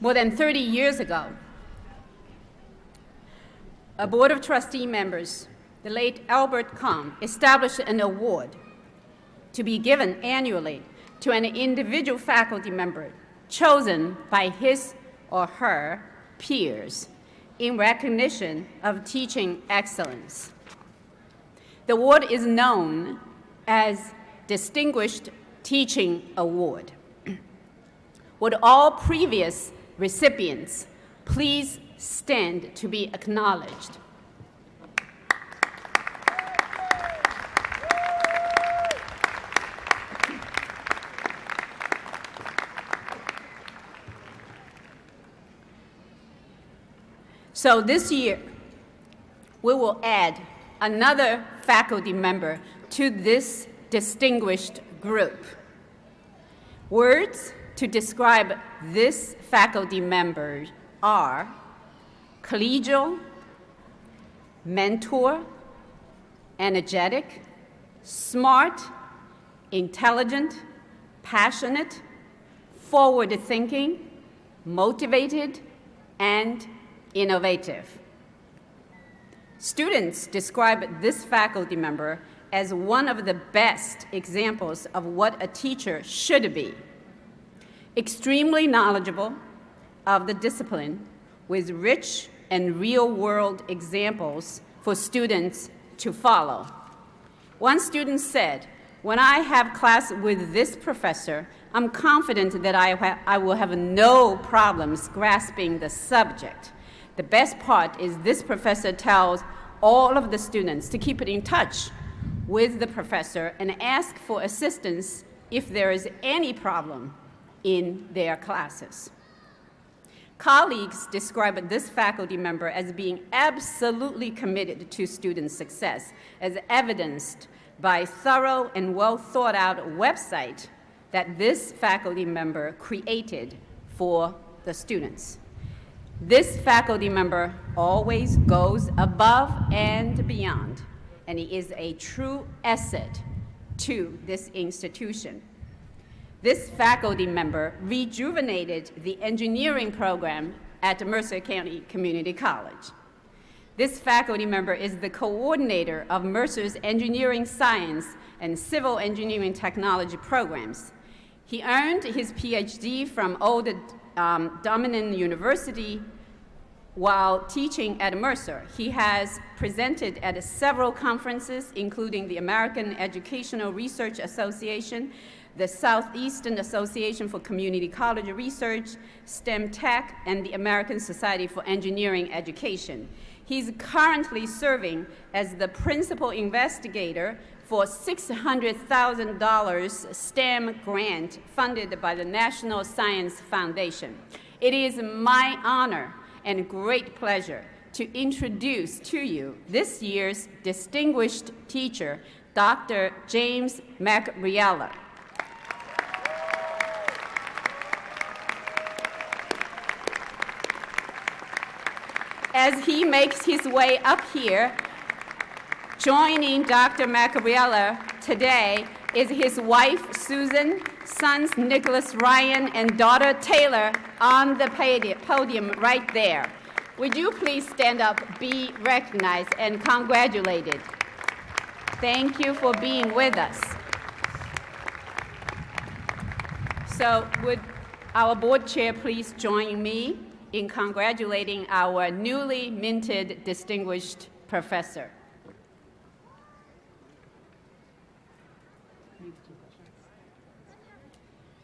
More than 30 years ago, a Board of Trustee members, the late Albert Kahn, established an award to be given annually to an individual faculty member chosen by his or her peers in recognition of teaching excellence. The award is known as Distinguished Teaching Award. Would all previous recipients please stand to be acknowledged? So this year, we will add another faculty member to this distinguished group. Words to describe this faculty member are collegial, mentor, energetic, smart, intelligent, passionate, forward-thinking, motivated, and innovative. Students describe this faculty member as one of the best examples of what a teacher should be. Extremely knowledgeable of the discipline with rich and real-world examples for students to follow. One student said, "When I have class with this professor, I'm confident that I will have no problems grasping the subject. The best part is this professor tells all of the students to keep in touch with the professor and ask for assistance if there is any problem in their classes." Colleagues describe this faculty member as being absolutely committed to student success, as evidenced by thorough and well-thought-out website that this faculty member created for the students. This faculty member always goes above and beyond, and he is a true asset to this institution. This faculty member rejuvenated the engineering program at Mercer County Community College. This faculty member is the coordinator of Mercer's engineering science and civil engineering technology programs. He earned his PhD from Old Dominion University while teaching at Mercer. He has presented at several conferences, including the American Educational Research Association, the Southeastern Association for Community College Research, STEM Tech, and the American Society for Engineering Education. He's currently serving as the principal investigator for $600,000 STEM grant funded by the National Science Foundation. It is my honor and great pleasure to introduce to you this year's distinguished teacher, Dr. James Maccariella. As he makes his way up here, joining Dr. Maccariella today is his wife, Susan, sons Nicholas Ryan, and daughter Taylor on the podium right there. Would you please stand up, be recognized, and congratulated? Thank you for being with us. So would our board chair please join me in congratulating our newly minted distinguished professor.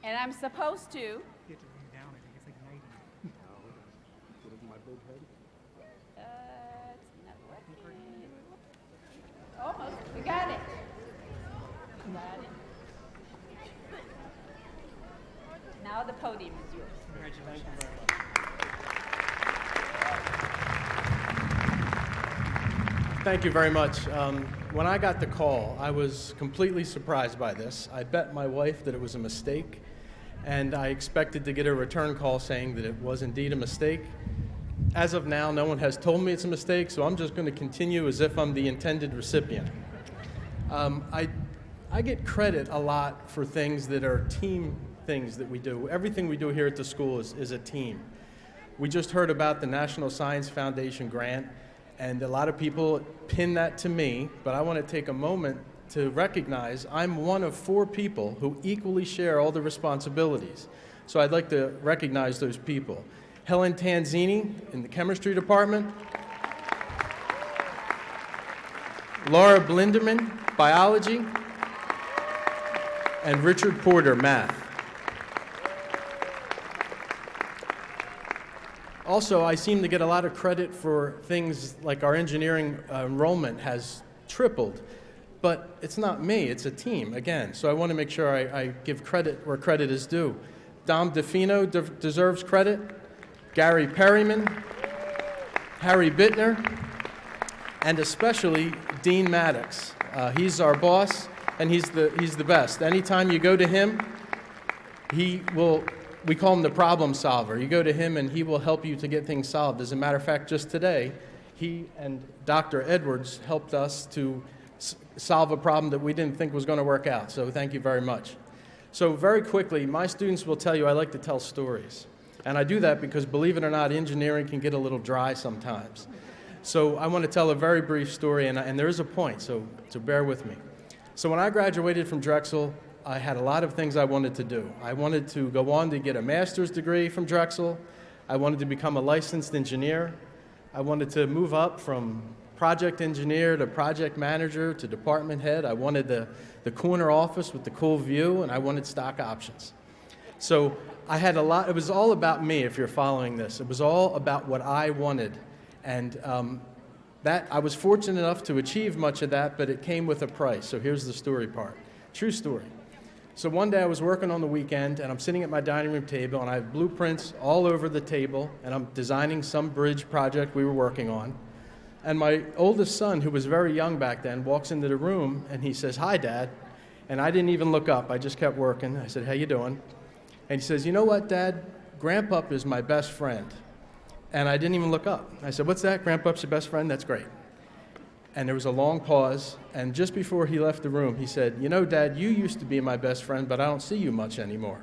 And I'm supposed to. You have to bring it down, I think it's like 90. My big head? It's not working. Almost, we got it. Got it. Now the podium is yours. Congratulations. Thank you very much. When I got the call, I was completely surprised by this. I bet my wife that it was a mistake, and I expected to get a return call saying that it was indeed a mistake. As of now, no one has told me it's a mistake, so I'm just going to continue as if I'm the intended recipient. I get credit a lot for things that are team things that we do. Everything we do here at the school is a team. We just heard about the National Science Foundation grant, and a lot of people pin that to me, but I want to take a moment to recognize I'm one of 4 people who equally share all the responsibilities. So I'd like to recognize those people. Helen Tanzini in the chemistry department, Laura Blinderman, biology, and Richard Porter, math. Also, I seem to get a lot of credit for things like our engineering enrollment has tripled, but it's not me, it's a team, again. So I want to make sure I give credit where credit is due. Dom DeFino deserves credit, Gary Perryman, Harry Bittner, and especially Dean Maddox. He's our boss, and he's the best. Anytime you go to him, we call him the problem solver. You go to him and he will help you to get things solved. As a matter of fact, just today, he and Dr. Edwards helped us to solve a problem that we didn't think was going to work out. So thank you very much. So very quickly, my students will tell you I like to tell stories. And I do that because, believe it or not, engineering can get a little dry sometimes. So I want to tell a very brief story, and there is a point, so bear with me. So when I graduated from Drexel, I had a lot of things I wanted to do. I wanted to go on to get a master's degree from Drexel. I wanted to become a licensed engineer. I wanted to move up from project engineer to project manager to department head. I wanted the corner office with the cool view, and I wanted stock options. So I had a lot. It was all about me, if you're following this. It was all about what I wanted. And that I was fortunate enough to achieve much of that, but it came with a price. So here's the story part. True story. So one day I was working on the weekend, and I'm sitting at my dining room table, and I have blueprints all over the table, and I'm designing some bridge project we were working on. And my oldest son, who was very young back then, walks into the room, and he says, "Hi, Dad." And I didn't even look up. I just kept working. I said, "How you doing?" And he says, "You know what, Dad? Grandpa is my best friend." And I didn't even look up. I said, "What's that? Grandpa's your best friend? That's great." And there was a long pause, and just before he left the room, he said, "You know, Dad, you used to be my best friend, but I don't see you much anymore."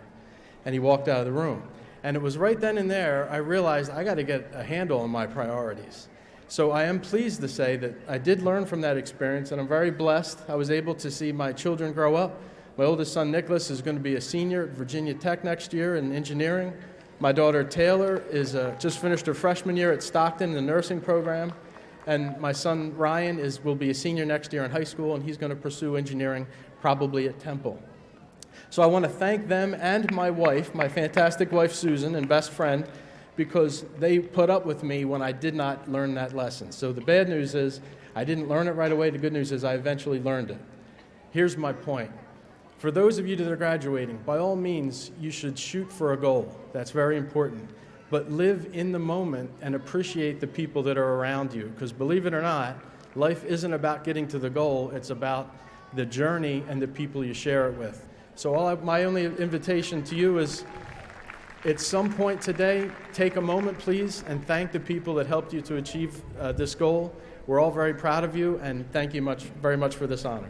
And he walked out of the room. And it was right then and there I realized I got to get a handle on my priorities. So I am pleased to say that I did learn from that experience, and I'm very blessed. I was able to see my children grow up. My oldest son, Nicholas, is going to be a senior at Virginia Tech next year in engineering. My daughter, Taylor, is just finished her freshman year at Stockton in the nursing program. And my son, Ryan, will be a senior next year in high school, and he's going to pursue engineering probably at Temple. So I want to thank them and my wife, my fantastic wife, Susan, and best friend, because they put up with me when I did not learn that lesson. So the bad news is I didn't learn it right away. The good news is I eventually learned it. Here's my point. For those of you that are graduating, by all means, you should shoot for a goal. That's very important. But live in the moment and appreciate the people that are around you. Because believe it or not, life isn't about getting to the goal. It's about the journey and the people you share it with. So my only invitation to you is, at some point today, take a moment, please, and thank the people that helped you to achieve this goal. We're all very proud of you, and thank you very much for this honor.